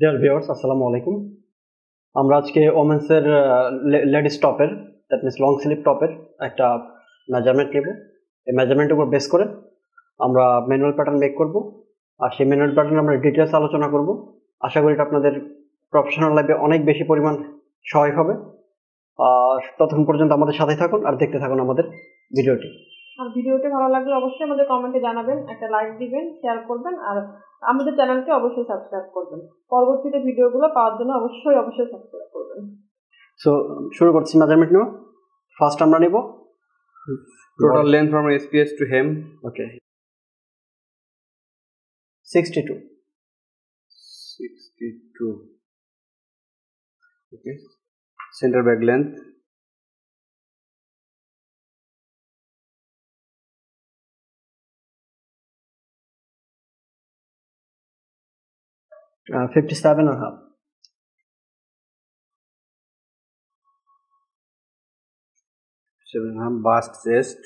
Dear viewers, আসসালামু আলাইকুম। আমরা আজকে ওমেন্সের লেডিস টপের, দ্যাট মিনস লং স্লিভ টপের একটা মেজারমেন্ট নেব। এই মেজারমেন্টের উপর বেস করে আমরা ম্যানুয়াল প্যাটার্ন মেক করব, আর সেই ম্যানুয়াল প্যাটার্ন আমরা ডিটেলস আলোচনা করব। আশা করি এটা আপনাদের প্রফেশনাল লাইফে অনেক বেশি পরিমাণ সহায়ক হবে। ততক্ষণ পর্যন্ত আমাদের সাথে থাকুন আর দেখতে থাকুন আমাদের ভিডিওটি। আর ভিডিওটি ভালো লাগলে অবশ্যই আমাদের কমেন্টে জানাবেন, একটা লাইক দিবেন, শেয়ার করবেন, আর আমাদের চ্যানেলকে অবশ্যই সাবস্ক্রাইব করবেন। পরবর্তীতে ভিডিওগুলো পাওয়ার জন্য অবশ্যই সাবস্ক্রাইব করবেন। সো শুরু করছি মেজারমেন্ট নেওয়া। ফার্স্ট আমরা নেব total length from SPS to hem. Okay 62. Okay, center back length 57.5. 7.5. Bust chest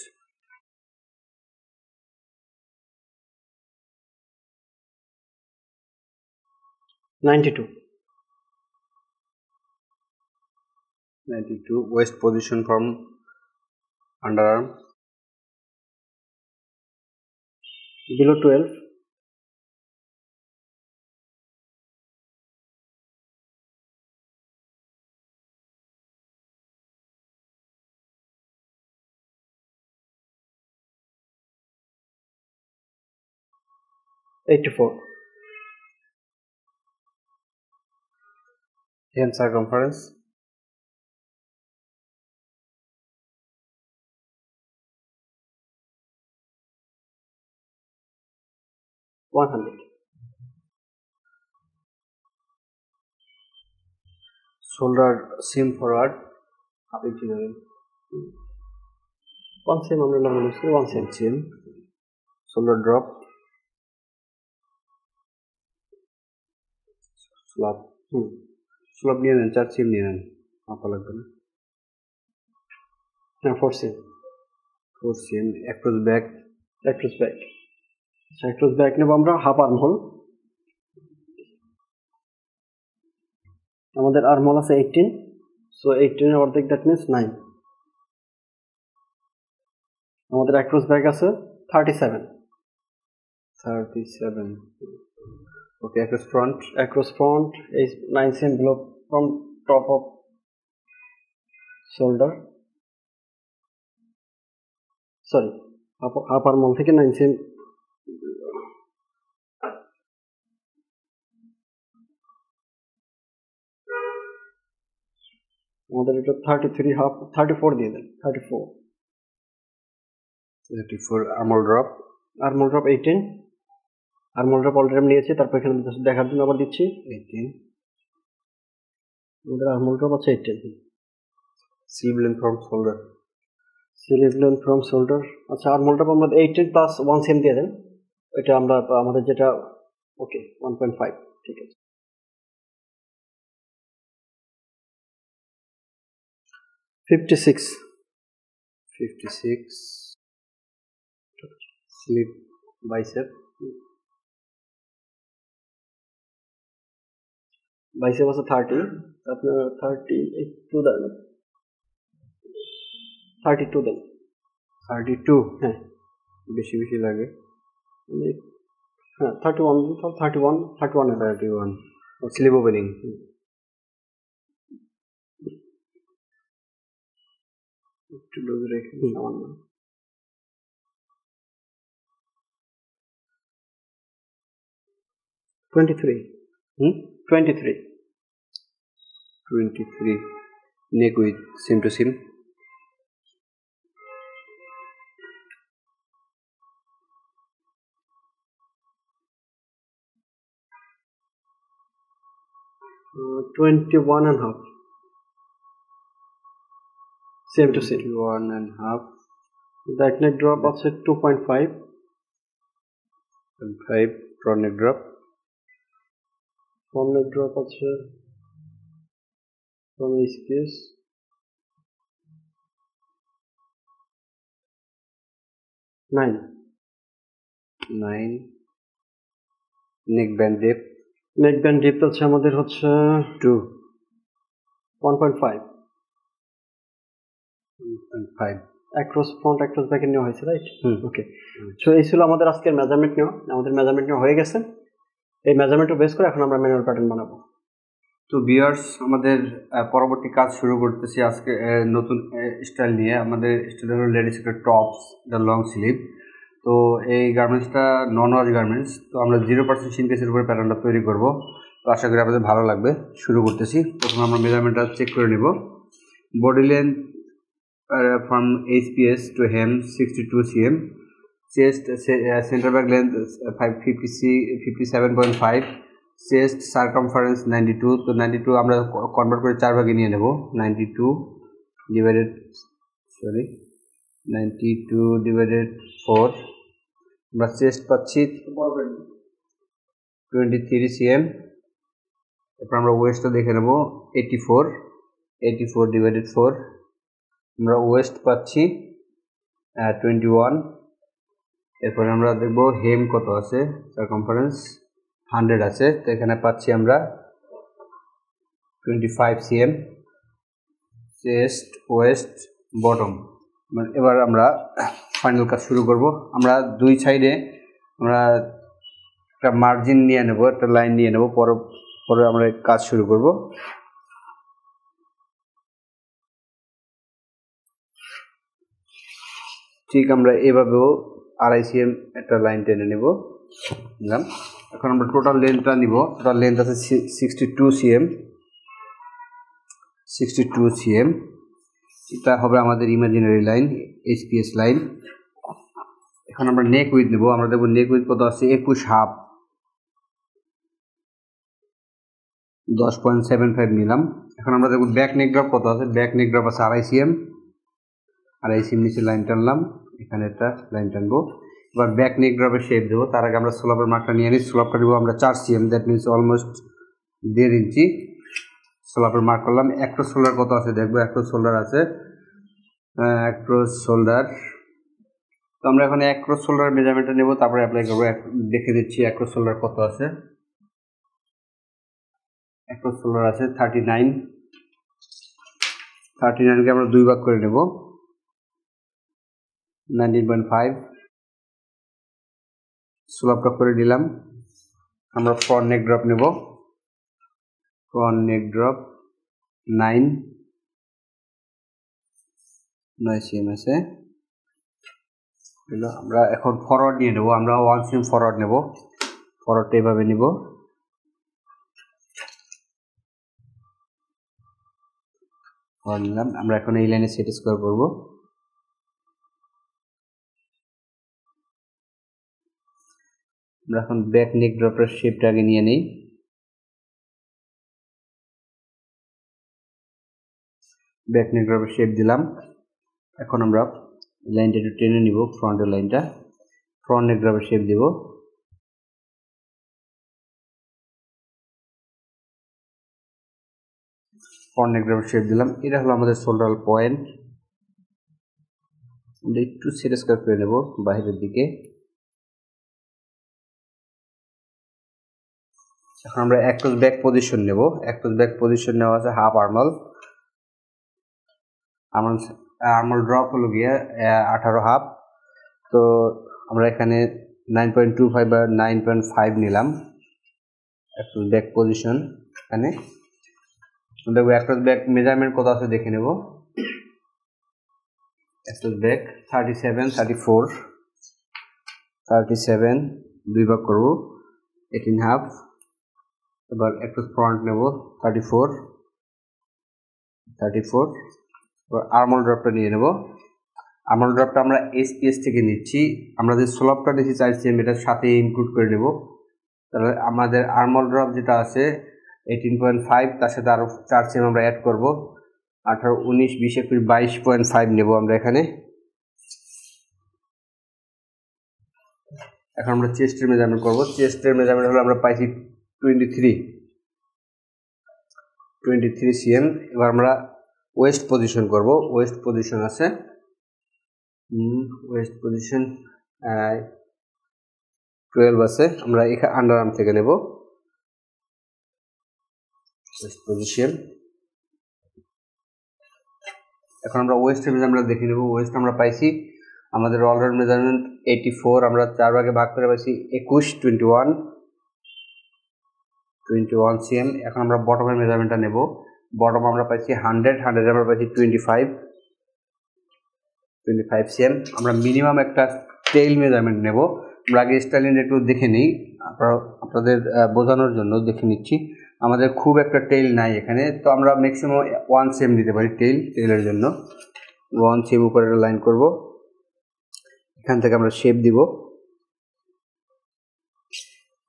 92. 92. Waist position from underarm Below 12. 84. hem circumference 100. shoulder seam forward half inch level 1 cm আমরা লাগানো হচ্ছে 1 cm. seam shoulder drop slop slop নিয়ে নেন 4 cm নিয়ে নেন মাপা লাগবে না হ্যাঁ 4 cm. 4 cm across back Across back. Across back নেব আমরা হাফ আর্ম হোল। আমাদের আর্ম হোল আছে 18, সো 18 এর অর্ধেক, দ্যাট মিন্স 9. আমাদের অ্যাক্রস ব্যাক আছে 37. okay across front Across front is 9 cm below from top of shoulder. Sorry, half arm hole থেকে 9 cm. আমাদের এটা 33 হাফ 34 দিয়ে দেন 34 armhole drop 18. Armhole drop already আমি নিয়েছি, তারপর এখানে দেখার জন্য আবার দিচ্ছি 18 আমাদের আর্মহোল ড্রপ আছে 18. sleeve length from shoulder sleeve length from shoulder, আচ্ছা আর্মহোল ড্রপ আমরা 18 প্লাস 1 cm দিয়ে দেন। এটা আমরা আমাদের যেটা ওকে 1.5 ঠিক আছে। 56 sleeve bicep আছে 30, আপনার 32 দেন, 32 দেন। 32 হ্যাঁ বেশি লাগে হ্যাঁ 31 sleeve opening একটু লুজ রেখে সামান্য 23 neck with seam to seam 21.5 same to same. 21.5 back neck drop আছে 2.5 front neck drop আছে from SPS 9. Neck band depth neck band deep হচ্ছে আমাদের হচ্ছে 2 1.5 5 অ্যাক্রস ফ্রন্ট অ্যাক্রস ব্যাক নেওয়া হয়েছে, রাইট? হুম ওকে, সো এই ছিল আমাদের আজকের মেজারমেন্ট নেওয়া। আমাদের মেজারমেন্ট নেওয়া হয়ে গেছে। এই মেজারমেন্টও বেস করে এখন আমরা ম্যানুয়াল প্যাটার্ন বানাবো। তো ভিউয়ার্স, আমাদের পরবর্তী কাজ শুরু করতেছি আজকে নতুন স্টাইল নিয়ে। আমাদের স্টাইল হলো লেডিস একটা টপস, দ্য লং স্লিভ। তো এই গার্মেন্টসটা নন ওয়াশ গার্মেন্টস। তো আমরা 0% সিনকেসের উপরে প্যাটার্নটা তৈরি করব। তো আশা করি আপনাদের ভালো লাগবে। শুরু করতেছি। প্রথমে আমরা মেজারমেন্টটা চেক করে নিব। Body length from HPS to hem 62 cm, chest center back length 57.5, chest circumference 92। তো 92 আমরা কনভার্ট করে 4 ভাগে নিয়ে নেব। 92 ডিভাইডেড 4, আমরা চেস্ট পাচ্ছি 23 cm। এরপর আমরা ওয়েস্টটা দেখে নেব 84 ডিভাইডেড 4, আমরা ওয়েস্ট পাচ্ছি 21। এরপরে আমরা দেখব হেম কত আছে, সারকমফারেন্স 100 আছে, তো এখানে পাচ্ছি আমরা 25 cm। Chest, West, bottom. এবার আমরা ফাইনাল কাজ শুরু করব। আমরা দুই সাইডে আমরা একটা মার্জিন নিয়ে নেব, একটা লাইন নিয়ে নেব, পরে আমরা কাজ শুরু করব। ঠিক আমরা এভাবেও 2.5 cm একটা লাইন টেনে নেব। এখন আমরা টোটাল লেন্থটা নিব। টোটাল লেন্থ আছে 62 cm। এটা হবে আমাদের ইমাজিনারি লাইন, HPS লাইন। এখন আমরা নেক উইথ নেব। আমরা দেখব নেক উইথ কত আছে, 21.5, 10.75 নিলাম। এখন আমরা দেখব ব্যাক নেক ড্রপ কত আছে। ব্যাক নেক ড্রপ আছে 2.5 cm। 2.5 cm নিচে লাইন টানলাম, এখানে একটা লাইন টানবো। এবার ব্যাক নেক ড্রপের শেপ দেবো। তার আগে আমরা স্লোপের মার্কটা নিয়ে নিই। স্লোপটা দেবো আমরা 4 cm, that means almost 1.5 inch স্লোপের মার্ক করলাম। অ্যাক্রস শোল্ডার কত আছে দেখবো। অ্যাক্রস শোল্ডার আছে অ্যাক্রস শোল্ডার। তো আমরা এখন অ্যাক্রস শোল্ডার মেজারমেন্টটা নেব, তারপরে অ্যাপ্লাই করবো। দেখে দিচ্ছি অ্যাক্রস শোল্ডার কত আছে। অ্যাক্রস শোল্ডার আছে 39কে আমরা 2 ভাগ করে নেব, 19.5। স্লোপটা করে দিলাম। আমরা ফ্রন্ট নেক ড্রপ নেব। ফ্রন্ট নেক ড্রপ 9 cm আছে। আমরা এখন ফরওয়ার্ড নিয়ে নেব। আমরা 1 cm ফরওয়ার্ড নেব। ফরওয়ার্ডটা এভাবে নিব। ফরওয়ার্ড নিলাম। আমরা এখন এই লাইনে সেট স্কোয়ার করব। আমরা এখন ব্যাক নেক ড্রপের শেপটা আগে নিয়ে নেই। ব্যাক নেক ড্রপের শেপ দিলাম। এখন আমরা লাইনটা একটু টেনে নিব, ফ্রন্টের লাইনটা। ফ্রন্ট নেক ড্রপের শেপ দিব। ফ্রন্ট নেক ড্রপের শেপ দিলাম। এটা হলো আমাদের শোল্ডার পয়েন্ট। আমরা একটু সেট স্কোয়ার করে নেব বাইরের দিকে। এখন আমরা অ্যাক্রস ব্যাক পজিশন নেব। অ্যাক্রস ব্যাক পজিশন নেওয়া আছে হাফ আর্মাল। আর্মাল ড্রপ হলো গিয়ে 18.5। তো আমরা এখানে 9.25 বা 9.5 নিলাম অ্যাক্রস ব্যাক পজিশন। এখানে দেখবো অ্যাক্রস ব্যাক মেজারমেন্ট কত আছে দেখে নেব। অ্যাক্রস ব্যাক 37, 37 2 ভাগ করবো, 18.5। এবার অ্যাক্রস ফ্রন্ট নেব 34। এবার আর্মল ড্রপটা নিয়ে নেব। আর্মল ড্রপটা আমরা HPS থেকে নিচ্ছি। আমরা যে স্লোপটা নিচ্ছি 4 cm, এটার সাথে ইনক্লুড করে নেব। তাহলে আমাদের আর্মল ড্রপ যেটা আছে 18.5, তার সাথে আরও 4 cm আমরা অ্যাড করব। 18, 19, 20, 21, 22.5 নেব আমরা এখানে। এখন আমরা চেস্টের মেজারমেন্ট করব। চেস্টের মেজারমেন্ট হলো আমরা পাইছি 23 cm। এবার আমরা ওয়েস্ট পজিশন করব। ওয়েস্ট পজিশন আছে ওয়েস্ট পজিশন 12 আছে। আমরা এখানে আন্ডার আর্ম থেকে নেব। West position. এখন আমরা ওয়েস্টের মেজারমেন্ট দেখে নেব। ওয়েস্ট আমরা পাইছি আমাদের অলরাউন্ড মেজারমেন্ট 84, আমরা 4 ভাগে ভাগ করে পাইছি 21 21 cm। এখন আমরা বটমের মেজারমেন্টটা নেব। বটম আমরা পাইছি 100 আমরা পাইছি 25 cm। আমরা মিনিমাম একটা টেইল মেজারমেন্ট নেব। আমরা আগে স্টাইলিং একটু দেখে নিই, আপনাদের বোঝানোর জন্য দেখে নিচ্ছি। আমাদের খুব একটা টেইল নাই এখানে, তো আমরা ম্যাক্সিমাম 1 cm দিতে পারি টেইলের জন্য। 1 cm উপরে লাইন করব, এখান থেকে আমরা শেপ দিব।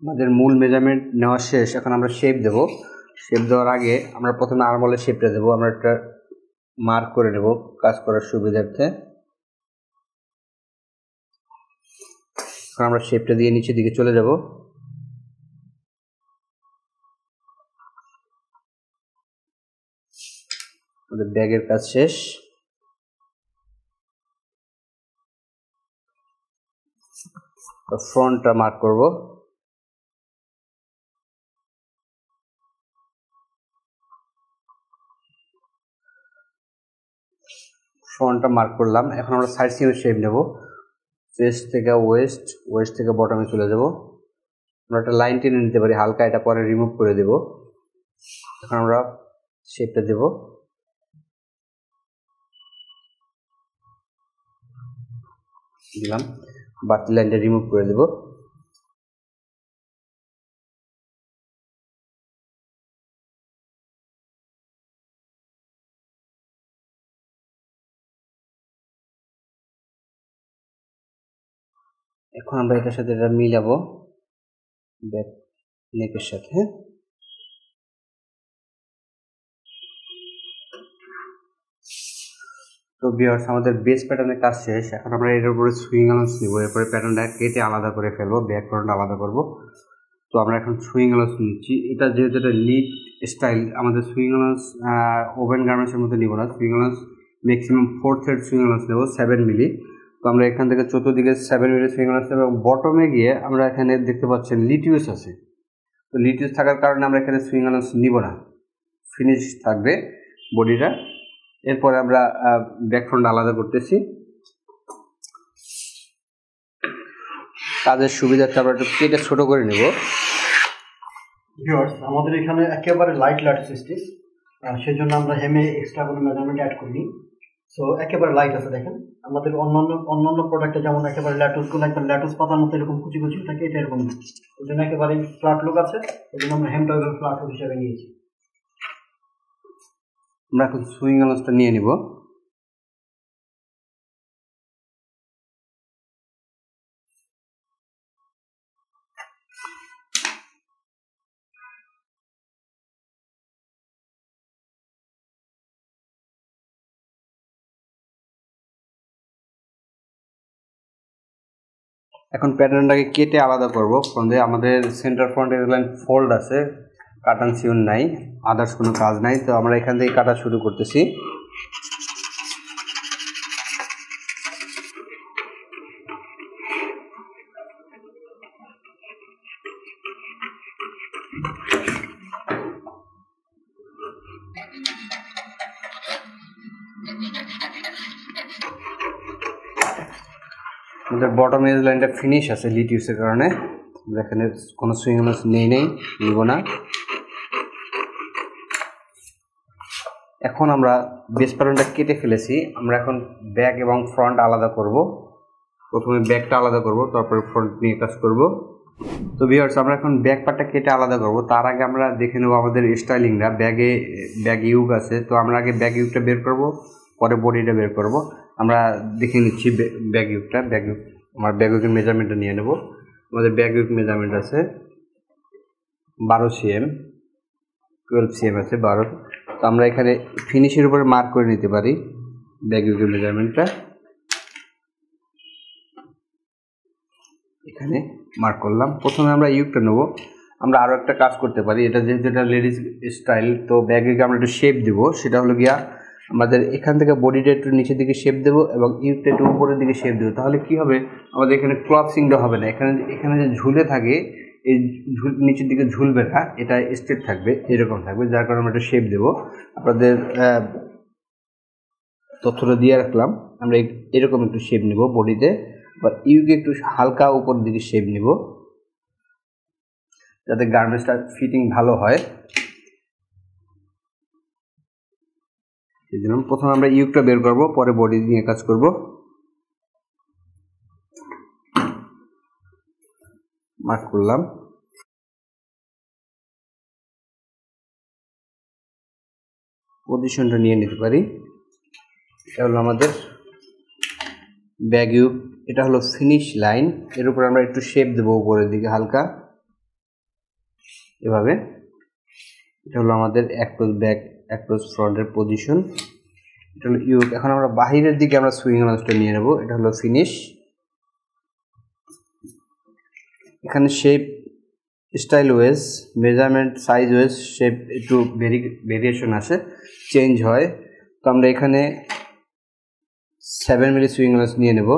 আমাদের মূল মেজারমেন্ট নেওয়া শেষ, এখন আমরা শেপ দেব। শেপ দেওয়ার আগে আমরা প্রথমে আর্মহোলের শেপটা দেব। আমরা একটা মার্ক করে নেব কাজ করার সুবিধার্থে। এখন আমরা শেপটা দিয়ে নিচের দিকে চলে যাব। আমাদের ব্যাগের কাজ শেষ। ফ্রন্টটা মার্ক করব। ফ্রন্টটা মার্ক করলাম। এখন আমরা সাইড সিমের শেপ নেব। চেস্ট থেকে ওয়েস্ট, ওয়েস্ট থেকে বটমে চলে যাব। আমরা একটা লাইন টেনে নিতে পারি হালকা, এটা পরে রিমুভ করে দেব। এখন আমরা শেপটা দেব। দিলাম, বাড়তি লাইনটা রিমুভ করে দেব। এখন আমরা এটার সাথে এটা মিলাবো ব্যাক নেকের সাথে। তো ভিউয়ার্স, আমাদের বেস প্যাটার্নের কাজ শেষ। এখন আমরা এর উপরে সুইং অ্যালাউন্স নিব। এরপরে প্যাটার্নটা কেটে আলাদা করে ফেলবো, ব্যাক ফ্রন্ট আলাদা করব। তো আমরা এখন সুইং অ্যালাউন্স নিচ্ছি। এটা যেহেতু এটা লিড স্টাইল, আমাদের সুইং অ্যালাউন্স ওভেন গার্মেন্টসের মধ্যে নিব না। Swing allowance maximum 4 thread swing allowance নেব 7 মিলি। তো আমরা এখান থেকে চতুর্দিকে 7 মিলি সুইং অ্যালাউন্স নেব। এবং বটমে গিয়ে আমরা এখানে দেখতে পাচ্ছেন লিটিউস আছে। তো লিটিউস থাকার কারণে আমরা এখানে সুইং অ্যালাউন্স নিব না, ফিনিশ থাকবে বডিটা। এরপরে আমরা ব্যাক ফ্রন্ট আলাদা করতেছি। কাজের সুবিধার্থে আমরা একটু কেটে ছোট করে নেব। ভিউয়ার্স, আমাদের এখানে একেবারে লাইট সিস্টেম, সেজন্য আমরা হেমে এক্সট্রা কোনো মেজারমেন্ট অ্যাড করিনি। সো একেবারে লাইট আছে। দেখেন আমাদের অন্যান্য প্রোডাক্টে যেমন একেবারে ল্যাটুসগুলো একদম ল্যাটুস পাতার মতো এরকম কুচি কুচি থাকে, এটা এরকম না। ওই জন্য একেবারে ফ্ল্যাট লুক আছে, ওই জন্য আমরা হেমটা ফ্ল্যাট লুক হিসেবে নিয়েছি। আমরা এখন সুইং অ্যালাউন্সটা নিয়ে নিব। এখন প্যাটার্নটাকে কেটে আলাদা করব। ফ্রন্টে আমাদের সেন্টার ফ্রন্টে লাইন ফোল্ড আছে, কাটান সিউন নাই, আদার্স কোনো কাজ নাই। তো আমরা এখান থেকে কাটা শুরু করতেছি। আমাদের বটম এজ লাইনটা ফিনিশ আছে লিটিউসের কারণে, আমরা এখানে কোনো সুইং অ্যালাউন্স নিব না। এখন আমরা বেস প্যাটার্নটা কেটে ফেলেছি। আমরা এখন ব্যাক এবং ফ্রন্ট আলাদা করব। প্রথমে ব্যাকটা আলাদা করব, তারপরে ফ্রন্ট নিয়ে কাজ করব। তো ভিউয়ার্স, আমরা এখন ব্যাক পার্টটা কেটে আলাদা করব। তার আগে আমরা দেখে নেব আমাদের স্টাইলিংটা। ব্যাগ ইউক আছে, তো আমরা আগে ব্যাগ ইউকটা বের করব, পরে বডিটা বের করব। আমরা দেখে নিচ্ছি ব্যাগ ইউকটা। আমার ব্যাগ ইউকের মেজারমেন্টটা নিয়ে নেব। আমাদের ব্যাগ ইউক মেজারমেন্ট আছে 12 cm, 12 cm আছে 12। তো আমরা এখানে ফিনিশের উপরে মার্ক করে নিতে পারি ব্যাগ ইউকের মেজারমেন্টটা। এখানে মার্ক করলাম। প্রথমে আমরা ইউকটা নেব। আমরা আরও একটা কাজ করতে পারি, এটা যেহেতু এটা লেডিস স্টাইল, তো ব্যাগে আমরা একটু শেপ দেবো। সেটা হলো গিয়া আমাদের এখান থেকে বডিটা একটু নিচের দিকে শেপ দেবো এবং ইউকটা একটু উপরের দিকে শেপ দেবো। তাহলে কি হবে, আমাদের এখানে ক্লপসিংটা হবে না। এখানে যে ঝুলে থাকে এই নিচের দিকে ঝুলবে না, এটা স্ট্রেট থাকবে, এরকম থাকবে, যার কারণে আমরা একটা শেপ দেবো। আপনাদের তথ্যটা দিয়ে রাখলাম। আমরা এরকম একটু শেপ নেব বডিতে, বা ইউকে একটু হালকা উপর দিকে শেপ নেব যাতে গার্মেন্টসটা ফিটিং ভালো হয়। এই জন্য প্রথমে আমরা ইউকটা বের করব, পরে বডি নিয়ে কাজ করব। মার্ক করলাম। পজিশনটা নিয়ে নিতে পারি। এটা হলো আমাদের ব্যাক ইউক, এটা হলো ফিনিশ লাইন। এর উপর আমরা একটু শেপ দেবো উপরের দিকে হালকা, এভাবে। এটা হলো আমাদের অ্যাক্রস ব্যাক অ্যাক্রস ফ্রন্টের পজিশন। এটা হলো ইউক। এখন আমরা বাহিরের দিকে আমরা সুইং লাঞ্চটা নিয়ে নেব। এটা হলো ফিনিশ। এখানে shape, style ways, measurement, size ways, shape একটু ভেরিয়েশন আসে, চেঞ্জ হয়। তো আমরা এখানে 7 মিলি সুইং লাঞ্চ নিয়ে নেব।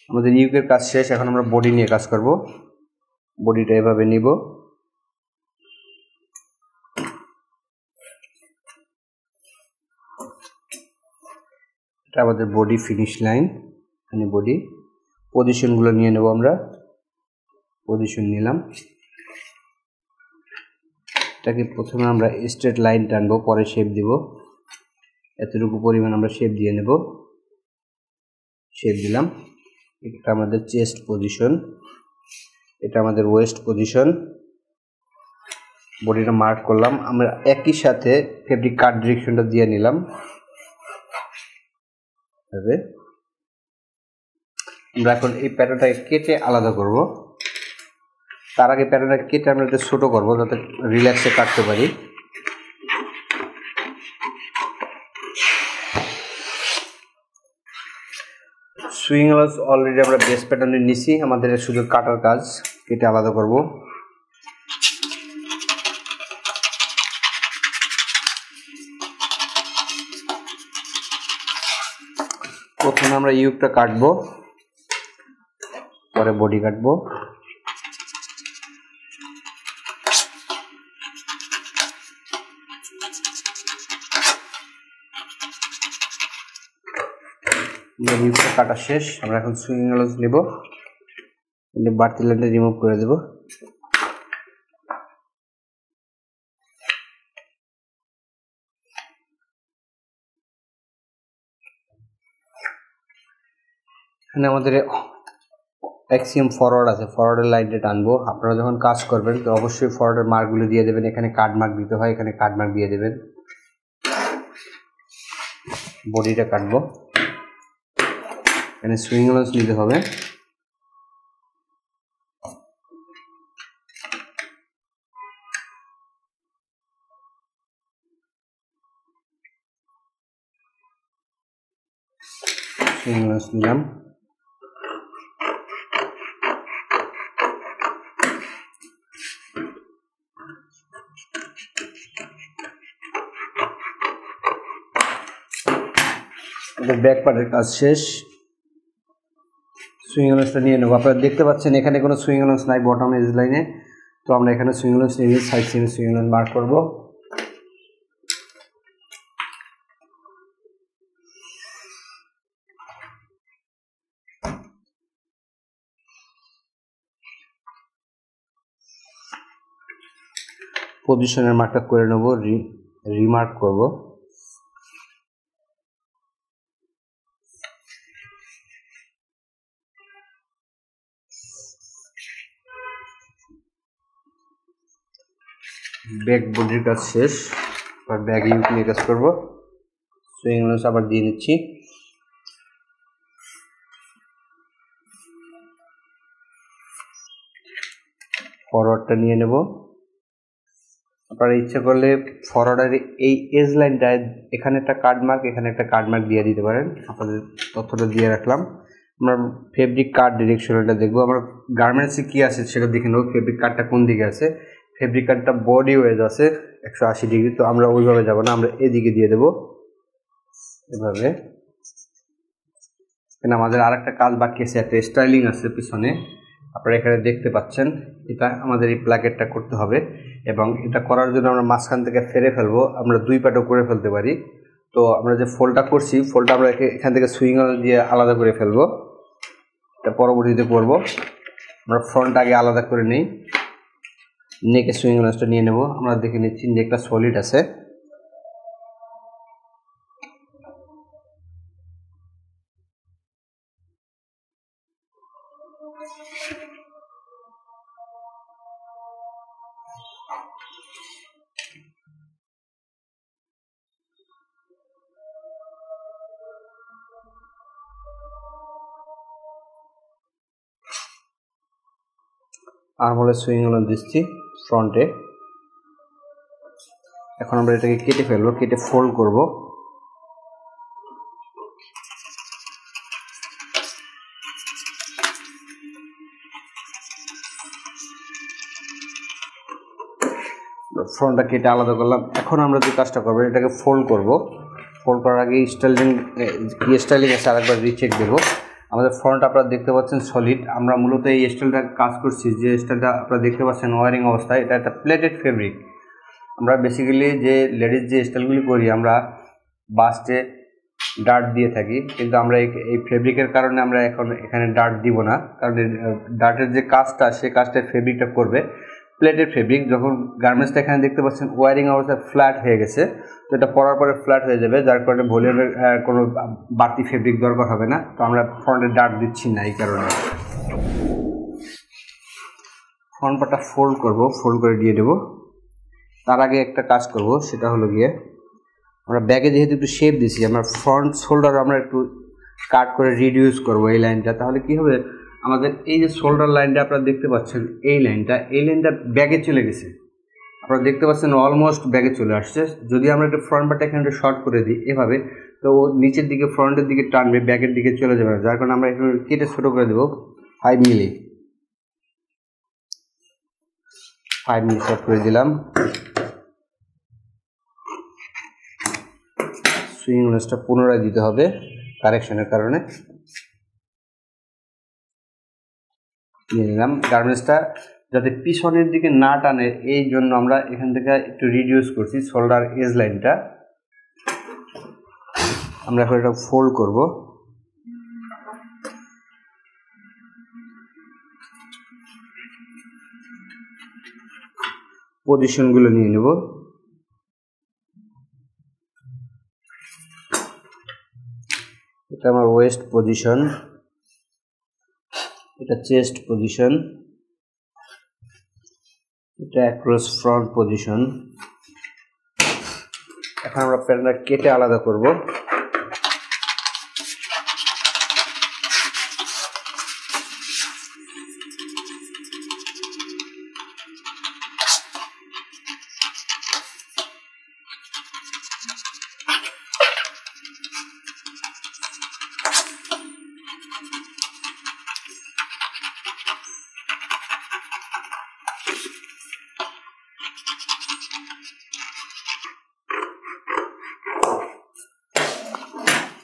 আমাদের ইউকের কাজ শেষ। এখন আমরা বডি নিয়ে কাজ করব। বডিটা এভাবে নিব। এটা আমাদের বডি ফিনিশ লাইন। এখানে বডি পজিশনগুলো নিয়ে নেব আমরা। পজিশন নিলাম। এটাকে প্রথমে আমরা স্ট্রেট লাইন টানবো, পরে শেপ দিব। এতটুকু পরিমাণ আমরা শেপ দিয়ে নেব। শেপ দিলাম। এটা আমাদের চেস্ট পজিশন, এটা আমাদের ওয়েস্ট পজিশন। বডিটা মার্ক করলাম। আমরা একই সাথে ফেব্রিক কাট ডিরেকশনটা দিয়ে নিলাম। আমরা এখন এই প্যাটার্নটাকে কেটে আলাদা করব। তার আগে প্যাটার্নটা কেটে আমরা একটু ছোটো করবো যাতে রিল্যাক্সে কাটতে পারি। সুইং লাঞ্চ অলরেডি আমরা বেস প্যাটার্নে নিছি, আমাদের শুধু কাটার কাজ, কেটে আলাদা করব। প্রথমে আমরা ইউকটা কাটবো, পরে বডি কাটবো। ইউকটা কাটা শেষ। আমরা এখন সুইং লাঞ্চ নেব, বাড়তি লাইনটা রিমুভ করে দেব। এখানে আমাদের অ্যাক্সিয়াম ফরওয়ার্ড আছে, ফরওয়ার্ডের লাইনটা টানবো। আপনারা যখন কাজ করবেন তো অবশ্যই ফরওয়ার্ডের মার্কগুলো দিয়ে দেবেন। এখানে কাট মার্ক দিতে হয়, এখানে কাট মার্ক দিয়ে দেবেন। বডিটা কাটবো, এখানে সুইং লাঞ্চ নিতে হবে। সুইং লাঞ্চ নিলাম। ব্যাক পার্টের কাজ শেষ। সুইং লাঞ্চটা নিয়ে নেবো। আপনারা দেখতে পাচ্ছেন এখানে কোনো সুইং লাঞ্চ নাই বটম এজ লাইনে, তো আমরা এখানে সুইং লাঞ্চ নিয়ে সাইড সিমে সুইং লাঞ্চ মার্ক করব। পজিশনের মার্কটা করে নেব, রিমার্ক করব। ব্যাক বডির কাজ শেষ, আর ব্যাক ইউক নিয়ে কাজ করবো। সুইং লাঞ্চ আবার দিয়ে নিচ্ছি। ফরওয়ার্ডটা নিয়ে নেব। আপনারা ইচ্ছা করলে ফরওয়ার্ডের এই এজ লাইনটায় এখানে একটা কাট মার্ক, এখানে একটা কাট মার্ক দিয়ে দিতে পারেন। আপনাদের তথ্যটা দিয়ে রাখলাম। আমরা ফেব্রিক কাট ডিরেকশনটা দেখবো। আমরা গার্মেন্টসে কী আছে সেটা দেখে নেব। ফেব্রিক কাটটা কোন দিকে আছে। ফেব্রিক কাটটা বডি ওয়েজ আছে, 180 ডিগ্রি। তো আমরা ওইভাবে যাব না, আমরা এদিকে দিয়ে দেব এভাবে। এখানে আমাদের আরেকটা কাজ বাকি আছে, একটা স্টাইলিং আছে পিছনে, আপনারা এখানে দেখতে পাচ্ছেন। এটা আমাদের এই প্লাকেটটা করতে হবে, এবং এটা করার জন্য আমরা মাঝখান থেকে ফেরে ফেলবো। আমরা 2 পার্টও করে ফেলতে পারি। তো আমরা যে ফোল্ডটা করছি, ফোল্ডটা আমরা এখান থেকে সুইং দিয়ে আলাদা করে ফেলবো, এটা পরবর্তীতে করব। আমরা ফ্রন্ট আগে আলাদা করে নিই, নেকে সুইং গ্লাসটা নিয়ে নেব। আমরা দেখে নিচ্ছি নেকটা সলিড আছে। আর্মহোলের সুইং গ্লাস দিচ্ছি ফ্রন্টে। এখন আমরা এটাকে কেটে ফেলবো, কেটে ফোল্ড করব। ফ্রন্টটা কেটে আলাদা করলাম। এখন আমরা যে কাজটা করবো, এটাকে ফোল্ড করব। ফোল্ড করার আগে স্টাইলিং আছে আরেকবার রিচেক দেবো। আমাদের ফ্রন্ট আপনারা দেখতে পাচ্ছেন সলিড। আমরা মূলত এই স্টাইলটা কাজ করছি, যে স্টাইলটা আপনারা দেখতে পাচ্ছেন ওয়ারিং অবস্থায়, এটা একটা প্লেটেড ফেব্রিক। আমরা বেসিক্যালি যে লেডিস যে স্টাইলগুলি করি, আমরা বাস্টে ডার্ট দিয়ে থাকি, কিন্তু আমরা এই ফেব্রিকের কারণে আমরা এখন এখানে ডার্ট দিব না, কারণ ডার্টের যে কাজটা, সে কাজটা ফেব্রিকটা করবে। প্লেটেড ফেব্রিক, যখন গার্মেন্টসটা এখানে দেখতে পাচ্ছেন ওয়ারিং অবস্থায় ফ্ল্যাট হয়ে গেছে, তো এটা পরার পরে ফ্ল্যাট হয়ে যাবে, যার কারণে ভলিউমের কোনো বাড়তি ফেব্রিক দরকার হবে না। তো আমরা ফ্রন্টে ডার্ট দিচ্ছি না এই কারণে। ফ্রন্ট পার্টটা ফোল্ড করব, ফোল্ড করে দিয়ে দেবো। তার আগে একটা কাজ করব, সেটা হলো গিয়ে আমরা ব্যাগে যেহেতু একটু শেপ দিছি, আমরা ফ্রন্ট শোল্ডার আমরা একটু কাট করে রিডিউস করব এই লাইনটা। তাহলে কি হবে, আমাদের এই যে শোল্ডার লাইনটা আপনারা দেখতে পাচ্ছেন, এই লাইনটা ব্যাগে চলে গেছে। আপনারা দেখতে পাচ্ছেন অলমোস্ট ব্যাগে চলে আসছে। যদি আমরা একটু ফ্রন্ট পার্টটা এখানে শর্ট করে দিই এভাবে, তো ও নিচের দিকে ফ্রন্টের দিকে টানবে, ব্যাগের দিকে চলে যাবে না, যার কারণে আমরা এখানে কেটে ছোটো করে দেবো 5 মিলি। 5 মিলি শর্ট করে দিলাম। সুইং গ্লাসটা পুনরায় দিতে হবে কারেকশনের কারণে। নিয়ে নিলাম। গার্মেন্টসটা যাতে পিছনের দিকে না টানে, এই জন্য আমরা এখান থেকে একটু রিডিউস করছি শোল্ডার এজ লাইনটা। আমরা এখন এটা ফোল্ড করব। পজিশনগুলো নিয়ে নেব। এটা আমার ওয়েস্ট পজিশন, এটা চেস্ট পজিশন, এটা অ্যাক্রস ফ্রন্ট পজিশন। এখন আমরা প্যান্টটা কেটে আলাদা করব।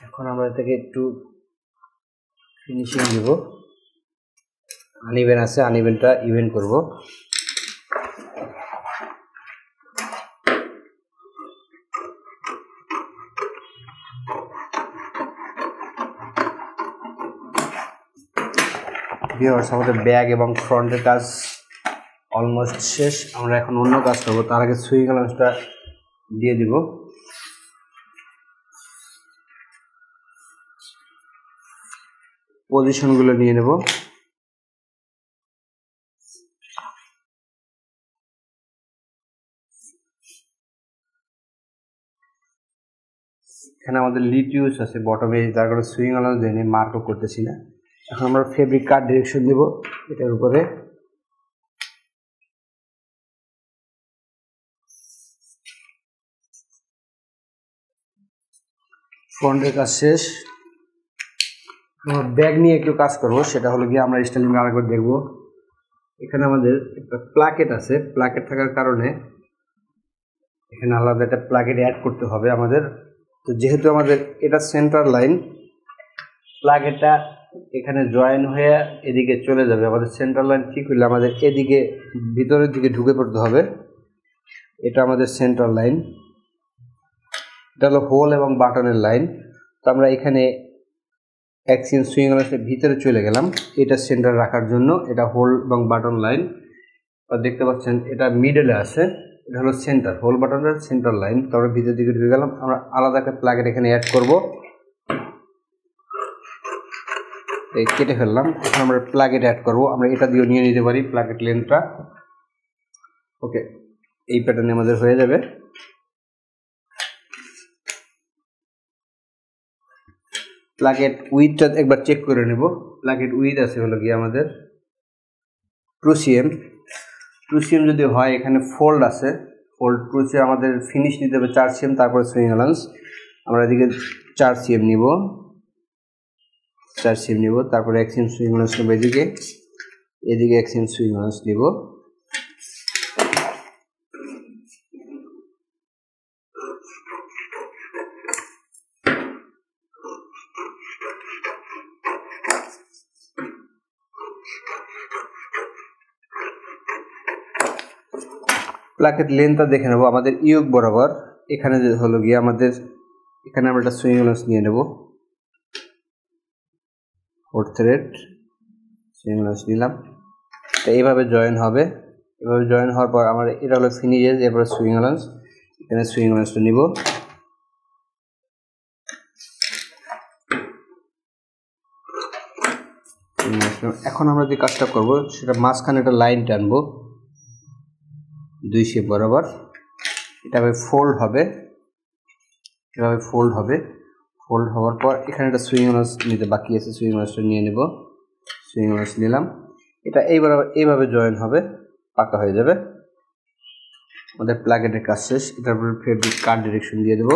এখন আমরা এটাকে একটু ফিনিশিং দেব। আনইভেন আছে, আনইভেনটা ইভেন করব। ভিউয়ার্স, আমাদের ব্যাগ এবং ফ্রন্টের কাজ অলমোস্ট শেষ। আমরা এখন অন্য কাজ করব, তার আগে সুইং গ্লাসটা দিয়ে দিব। পজিশনগুলো নিয়ে নেব। এখানে আমাদের লিড ইউজ আছে বটমে, যার কারণে সুইং গ্লাস দিয়ে মার্কও করতেছি না। এখন আমরা ফেব্রিক কাট ডিরেকশন দেব এটার উপরে। ফ্রন্টের কাজ শেষ। আমরা ব্যাগ নিয়ে একটু কাজ করব, সেটা হলো গিয়ে আমরা স্টাইলিং আরেকবার দেখব। এখানে আমাদের একটা প্লাকেট আছে, প্লাকেট থাকার কারণে এখানে আলাদা একটা প্লাগেট অ্যাড করতে হবে আমাদের। তো যেহেতু আমাদের এটা সেন্টার লাইন, প্লাগেটটা এখানে জয়েন হয়ে এদিকে চলে যাবে। আমাদের সেন্টার লাইন ঠিক হলে আমাদের এদিকে ভিতরের দিকে ঢুকে পড়তে হবে। এটা আমাদের সেন্টার লাইন, এটা হলো হোল এবং বাটনের লাইন। তো আমরা এখানে 1 ইঞ্চ সুইং আর্মসের ভিতরে চলে গেলাম এটা সেন্টার রাখার জন্য। এটা হোল এবং বাটন লাইন দেখতে পাচ্ছেন, এটা মিডলে আছে, এটা হলো সেন্টার, হোল বাটনের সেন্টার লাইন। তো আমরা ভিতরের দিকে ঢুকে গেলাম। আমরা আলাদা একটা প্লাগেট এখানে অ্যাড করব, এই কেটে ফেললাম। এখন আমরা প্লাগেট অ্যাড করব, আমরা এটা দিয়েও নিয়ে নিতে পারি প্লাগেট লেন্থটা। ওকে, এই প্যাটার্নে আমাদের হয়ে যাবে। প্লাগেট উইথটা একবার চেক করে নেব। প্লাগেট উইথ আছে হলো গিয়ে আমাদের 2 cm। 2 cm যদি হয়, এখানে ফোল্ড আছে, ফোল্ড 2 cm আমাদের ফিনিশ নিতে হবে 4 cm, তারপরে সুইং অ্যালাউন্স আমরা এদিকে 4 cm নিব, 4 cm নিব, তারপরে 1 cm সুইং অ্যালাউন্স নেব এদিকে, এদিকে 1 cm সুইং অ্যালাউন্স নিব। প্লাগেট লেন্থটা দেখে নেব আমাদের ইউক বরাবর। এখানে হলো গিয়ে আমাদের, এখানে আমরা একটা সুইং অ্যালাউন্স নিয়ে নেব, 4 থ্রেড সুইং অ্যালাউন্স নিলাম। তো এইভাবে জয়েন হবে। এভাবে জয়েন হওয়ার পর আমার এটা হলো ফিনিশ, এরপরে সুইং অ্যালাউন্স, এখানে সুইং অ্যালাউন্সটা নিব। এখন আমরা যে কাজটা করব সেটা মাঝখানে একটা লাইন টানবো 2 শেপ বরাবর। এটা ফোল্ড হবে, এভাবে ফোল্ড হবে। ফোল্ড হওয়ার পর এখানে একটা সুইং অ্যালাউন্স নিতে বাকি আছে, সুইং অ্যালাউন্সটা নিয়ে নেব, সুইং অ্যালাউন্স নিলাম। এটা এইভাবে জয়েন হবে, পাকা হয়ে যাবে। আমাদের প্লাগেটের কাজ শেষ। এটার উপরে ফেব্রিক কাট ডিরেকশন দিয়ে দেব।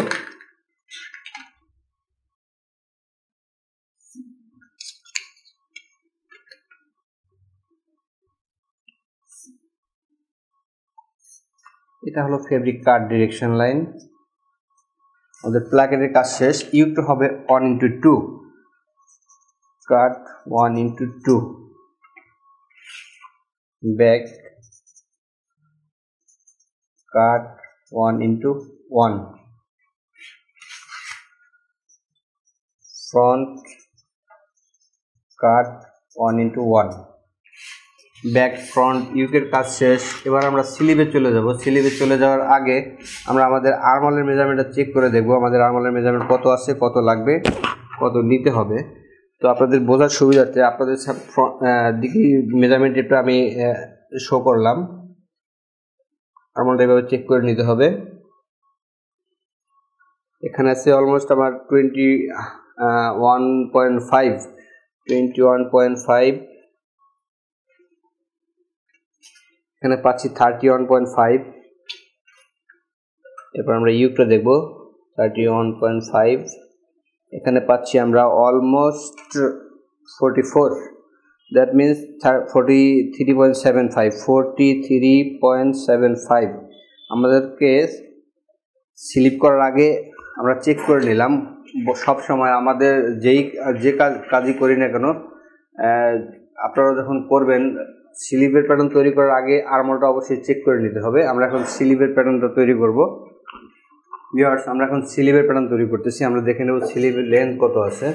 এটা হলো ফেব্রিক কাট ডিরেকশন লাইন। আমাদের প্লাগেটের কাজ শেষ। ইউকটা হবে 1:2, কাট 1:2, ব্যাক কাট 1:1, ফ্রন্ট কাট 1:1, ব্যাক ফ্রন্ট ইউকের কাজ শেষ। এবার আমরা স্লিভে চলে যাব। স্লিভে চলে যাওয়ার আগে আমরা আমাদের আর্মহোলের মেজারমেন্টটা চেক করে দেখব, আমাদের আর্মহোলের মেজারমেন্ট কত আছে, কত লাগবে, কত নিতে হবে। তো আপনাদের বোঝার সুবিধার্থে আপনাদের দিকে মেজারমেন্ট টেপটা আমি শো করলাম। আর্মহোলটা এভাবে চেক করে নিতে হবে। এখানে আছে অলমোস্ট আমার 21.5, এখানে পাচ্ছি 31.5। এরপর আমরা ইউকটা দেখব 31.5, এখানে পাচ্ছি আমরা অলমোস্ট 44, দ্যাট মিনস 43.75। আমাদেরকে স্লিপ করার আগে আমরা চেক করে নিলাম। সব সময় আমাদের যে কাজই করি না কেন, আপনারা যখন করবেন স্লিভের প্যাটার্ন তৈরি করার আগে আর্মহোলটা অবশ্যই চেক করে নিতে হবে। আমরা এখন স্লিভের প্যাটার্নটা তৈরি করব। ভিউয়ার্স, আমরা এখন স্লিভের প্যাটার্ন তৈরি করতেছি। আমরা দেখে নেব স্লিভের লেন্থ কত আছে।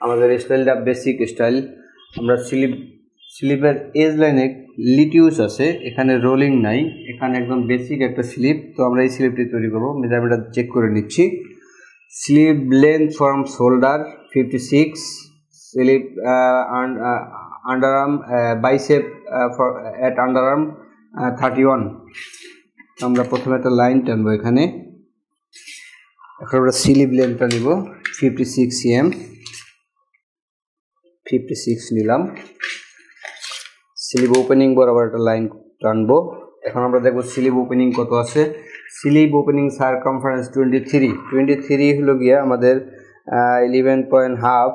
আমাদের স্টাইলটা বেসিক স্টাইল। আমরা স্লিভের এজ লাইনে লিটিউস আছে, এখানে রোলিং নাই, এখানে একদম বেসিক একটা স্লিভ। তো আমরা এই স্লিভটি তৈরি করব। মেজারমেন্টটা চেক করে নিচ্ছি। Sleeve length from shoulder 56, sleeve underarm bicep at underarm 31। আমরা প্রথমে একটা লাইন টানবো এখানে। এখন আমরা স্লিভ লেন্থটা নিব 56 cm, 56 নিলাম। স্লিভ ওপেনিং বরাবর একটা লাইন টানবো। এখন আমরা দেখব স্লিভ ওপেনিং কত আছে। স্লিভ ওপেনিং সারকামফারেন্স 23 হলো গিয়ে আমাদের 11.5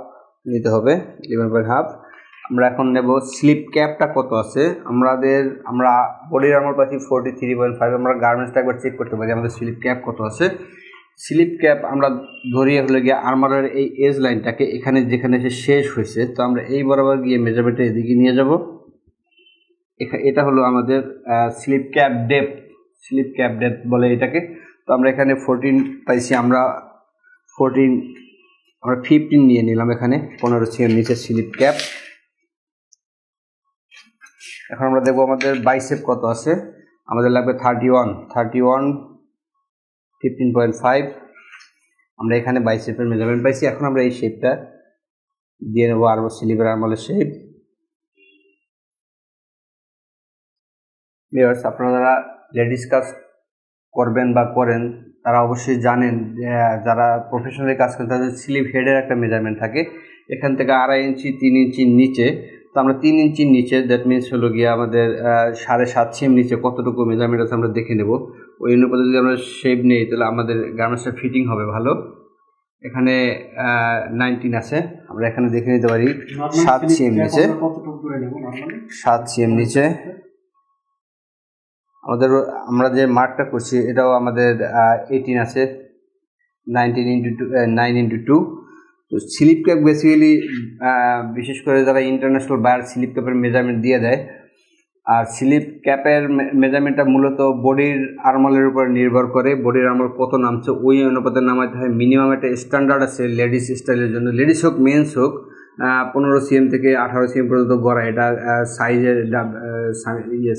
নিতে হবে, 11.5। আমরা এখন নেব স্লিপ ক্যাপটা কত আছে। আমরা বডির আর্মার পাচ্ছি 43.5। আমরা গার্মেন্টসটা একবার চেক করতে পারি আমাদের স্লিপ ক্যাপ কত আছে। স্লিপ ক্যাপ আমরা ধরিয়ে হলে গিয়ে আর্মারের এই এজ লাইনটাকে এখানে যেখানে সে শেষ হয়েছে, তো আমরা এই বরাবর গিয়ে মেজারমেন্টটা এদিকে নিয়ে যাব। এটা হলো আমাদের স্লিপ ক্যাপ ডেপথ বলে এটাকে। তো আমরা এখানে 14 পাইছি, আমরা 15 নিয়ে নিলাম, এখানে 15 cm নিচে স্লিপ ক্যাপ। এখন আমরা দেখবো আমাদের বাইসেপ কত আছে। আমাদের লাগবে 31 15.5। আমরা এখানে বাইসেপের মেজারমেন্ট পাইছি। এখন আমরা এই শেপটা দিয়ে নেবো স্লিভের আর্মহোলের শেপ। ভিউয়ার্স, আপনারা যারা লেডিস কাজ করবেন বা করেন তারা অবশ্যই জানেন, যারা প্রফেশনালি কাজ করেন তাদের স্লিভ হেডের একটা মেজারমেন্ট থাকে, এখান থেকে 2.5 ইঞ্চি 3 ইঞ্চির নিচে। তো আমরা 3 ইঞ্চির নিচে, দ্যাট মিনস হলো গিয়ে আমাদের 7.5 cm নিচে কতটুকু মেজারমেন্ট আছে আমরা দেখে নেব। ওই অনুপাতে যদি আমরা শেপ নেই তাহলে আমাদের গার্মেন্টসটা ফিটিং হবে ভালো। এখানে 19 আছে, আমরা এখানে দেখে নিতে পারি 7 cm নিচে, 7 cm নিচে। আমরা যে মার্কটা করছি এটাও আমাদের 18 আছে, 9x2। তো স্লিপ ক্যাপ বেসিক্যালি বিশেষ করে যারা ইন্টারন্যাশনাল বায়ার স্লিপ ক্যাপের মেজারমেন্ট দিয়ে দেয়। আর স্লিপ ক্যাপের মেজারমেন্টটা মূলত বডির আর্মহোলের উপর নির্ভর করে, বডির আর্মহোল কত নামছে ওই অনুপাতে নামাতে হয়। মিনিমাম একটা স্ট্যান্ডার্ড আছে লেডিস স্টাইলের জন্য, লেডিস হোক মেন্স হোক, 15 cm থেকে 18 cm পর্যন্ত গড়া। এটা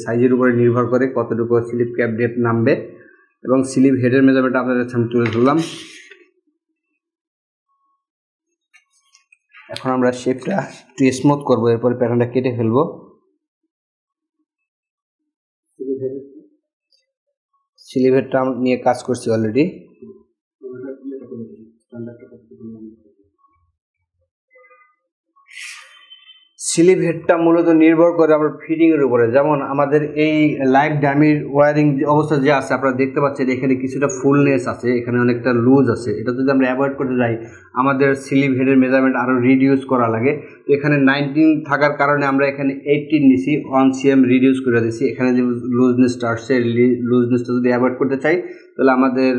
সাইজের উপরে নির্ভর করে কতটুকু স্লিপ ক্যাপ ডেপথ নামবে। এবং স্লিভ হেডের মেজারমেন্টটা আপনাদের সামনে তুলে ধরলাম। এখন আমরা শেপটা একটু স্মুথ করবো, এরপরে প্যাটার্নটা কেটে ফেলবো। স্লিভ হেডটা নিয়ে কাজ করছি অলরেডি। স্লিভ হেডটা মূলত নির্ভর করে আমার ফিটিংয়ের উপরে। যেমন আমাদের এই লাইভ ডামির ওয়ারিং অবস্থা যে আছে আপনারা দেখতে পাচ্ছেন, এখানে কিছুটা ফুলনেস আছে, এখানে অনেকটা লুজ আছে। এটা যদি আমরা অ্যাভয়েড করতে যাই আমাদের স্লিভ হেডের মেজারমেন্ট আরও রিডিউস করা লাগে। তো এখানে 19 থাকার কারণে আমরা এখানে 18 নিছি, 1 cm রিডিউস করে দিচ্ছি। এখানে যে লুজনেসটা আসছে, লুজনেসটা যদি অ্যাভয়েড করতে চাই তাহলে আমাদের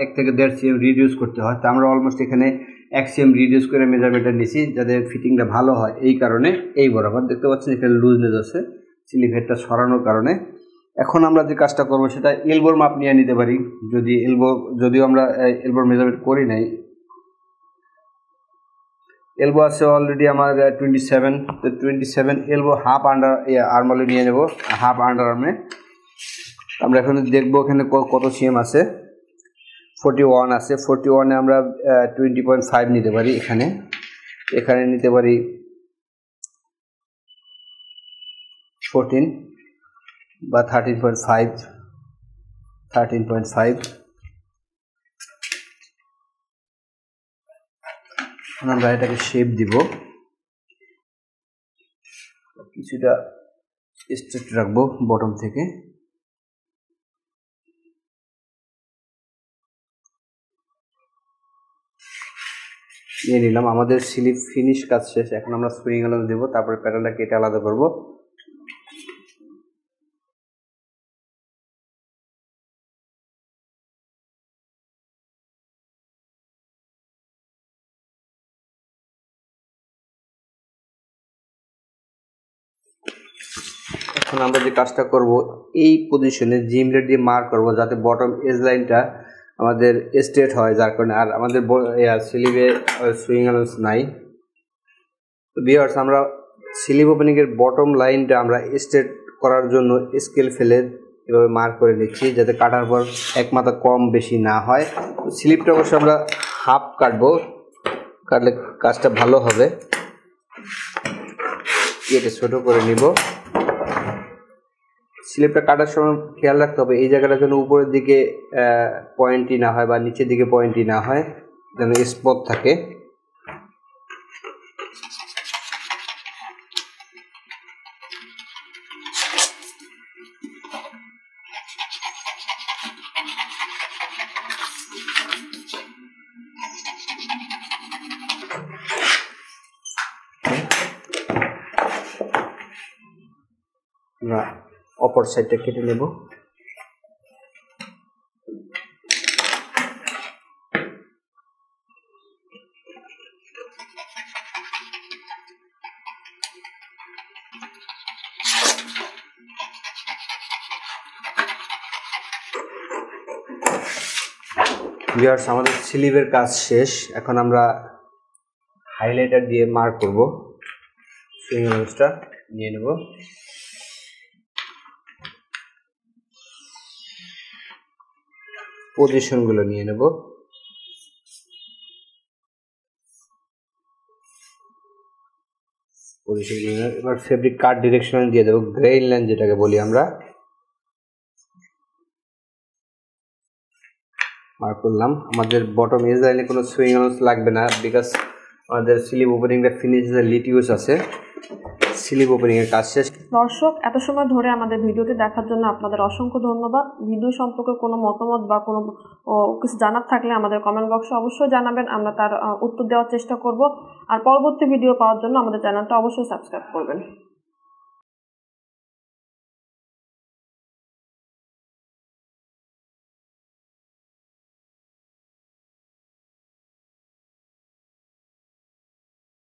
1 থেকে 1.5 cm রিডিউস করতে হয়। তো আমরা অলমোস্ট এখানে 1 cm রিডিউস করে মেজারমেন্টটা নিছি যাতে ফিটিংটা ভালো হয়। এই কারণে এই বরাবর দেখতে পাচ্ছেন এখানে লুজনেস আছে স্লিভ হেডটা সরানোর কারণে। এখন আমরা যে কাজটা করবো সেটা এলবোর মাপ নিয়ে নিতে পারি। যদিও আমরা এলবোর মেজারমেন্ট করি নাই। এলবো আছে অলরেডি আমার 27। তো 27 এলবো হাফ আন্ডার আর্মহোলে নিয়ে নেব, হাফ আন্ডার আর্মে। আমরা এখন দেখবো এখানে কত cm আছে। 41 আছে, 41-এ আমরা 20.5 নিতে পারি। এখানে নিতে পারি 14 বা 13.5। আমরা এটাকে শেপ দিব, কিছুটা স্ট্রেট রাখবো বটম থেকে। নিয়ে নিলাম, আমাদের স্লিভ ফিনিশ কাজ শেষ। এখন আমরা সুইং আলাদা দেবো, তারপরে প্যাটার্নটা কেটে আলাদা করবো। এখন আমরা যে কাজটা করব, এই পজিশনে জিম লেট দিয়ে মার্ক করব যাতে বটম এজ লাইনটা আমাদের স্ট্রেট হয়, যার কারণে আর আমাদের স্লিভে সুইং অ্যালাউন্স নাই। তো ভিউয়ার্স, আমরা স্লিভ ওপেনিংয়ের বটম লাইনটা আমরা স্ট্রেট করার জন্য স্কেল ফেলে এভাবে মার্ক করে নিচ্ছি যাতে কাটার পর এক মাথা কম বেশি না হয়। স্লিভটা অবশ্য আমরা হাফ কাটবো, কাটলে কাজটা ভালো হবে। এটা ছোটো করে নিব। স্লিভটা কাটার সময় খেয়াল রাখতে হবে এই জায়গাটা যেন উপরের দিকে পয়েন্টই না হয় বা নিচের দিকে পয়েন্টই না হয়, যেন স্পট থাকে। আমরা অপর সাইডটা কেটে নেব। ভিউয়ার্স, আমাদের স্লিভের কাজ শেষ। এখন আমরা হাইলাইটার দিয়ে মার্ক করব। সুইং হোলসটা নিয়ে নেব। পজিশনগুলো নিয়ে নেব। পজিশন নিয়ে নেব। এবার ফেব্রিক কাট ডিরেকশন দিয়ে দেবো, গ্রেইন লাইন যেটাকে বলি আমরা। মার্ক করলাম। আমাদের বটম এজ লাইনে কোনো সুইং হোলস লাগবে না, বিকজ আমাদের স্লিভ ওপেনিংটা ফিনিশে লিট ইউজ আছে। স্লিভ ওপেনিং এর কাজ শেষ। দর্শক, এত সময় ধরে আমাদের ভিডিওটি দেখার জন্য আপনাদের অসংখ্য ধন্যবাদ। ভিডিও সম্পর্কে কোনো মতামত বা কোনো কিছু জানার থাকলে আমাদের কমেন্ট বক্সে অবশ্যই জানাবেন, আমরা তার উত্তর দেওয়ার চেষ্টা করব। আর পরবর্তী ভিডিও পাওয়ার জন্য আমাদের চ্যানেলটা অবশ্যই সাবস্ক্রাইব করবেন।